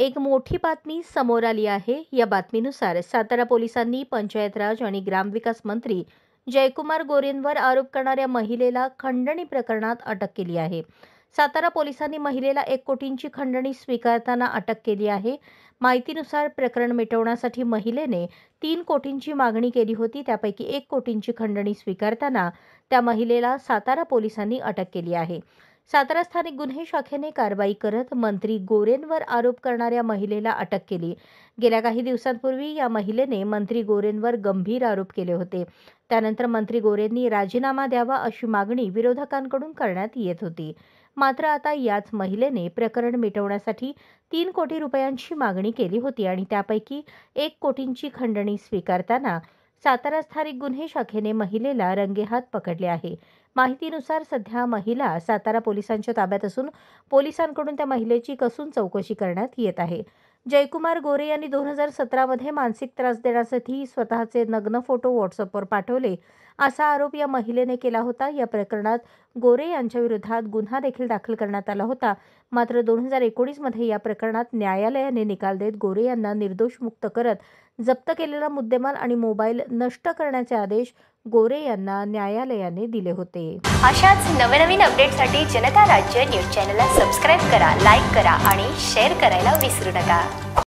एक मोठी बातमी समोर आली आहे। या बातमीनुसार सातारा पोलिसांनी पंचायत राज आणि ग्रामविकास मंत्री जयकुमार गोरेंवर आरोप करणाऱ्या महिलेला खंडणी प्रकरणात अटक केली आहे। सातारा पोलिसांनी महिलेला 1 कोटींची खंडणी स्वीकारताना अटक केली आहे। माहितीनुसार प्रकरण मिटवण्यासाठी महिलेने 3 कोटींची मागणी केली होती। त्यापैकी 1 कोटींची खंडणी स्वीकारताना त्या महिलेला सातारा पोलिसांनी अटक केली आहे। सातारा स्थानिक गुन्हे शाखेने कारवाई करत मंत्री गोरेंवर आरोप करणाऱ्या महिलेला अटक केली। गेल्या काही दिवसांपूर्वी या महिलेने मंत्री गोरेंवर गंभीर आरोप केले होते। त्यानंतर मंत्री गोरेंनी राजीनामा द्यावा अशी मागणी विरोधकांकडून करण्यात येत होती। मात्र आता याच महिलेने प्रकरण मिटवण्यासाठी 3 कोटी रुपयांची मागणी केली होती आणि त्यापैकी 1 कोटींची खंडणी स्वीकारताना सातारा स्थानिक गुन्हे शाखेने महिलेला रंगेहात पकडले आहे। माहितीनुसार सध्या महिला सातारा पोलिसांच्या ताब्यात असून पोलिसांकडून त्या महिलेची कसून चौकशी करण्यात येत आहे। जयकुमार गोरे यांनी 2017 मध्ये मानसिक त्रास देण्यासाठी स्वतःचे नग्न फोटो व्हॉट्सअपवर पाठवले असा आरोप या महिलेने केला होता। या प्रकरणात गोरे यांच्या विरोधात गुन्हा देखील दाखल करण्यात आला होता। मात्र 2019 मध्ये या प्रकरणात न्यायालयाने निकाल देत गोरे यांना निर्दोष मुक्त करत जप्त केलेला मुद्देमाल आणि मोबाईल नष्ट करण्याचे आदेश गोरे यांना न्यायालयाने दिले होते। अशाच नवनवीन अपडेटसाठी जनता राज्य न्यूज चॅनलला सबस्क्राइब करा, लाईक करा आणि शेअर करायला विसरू नका।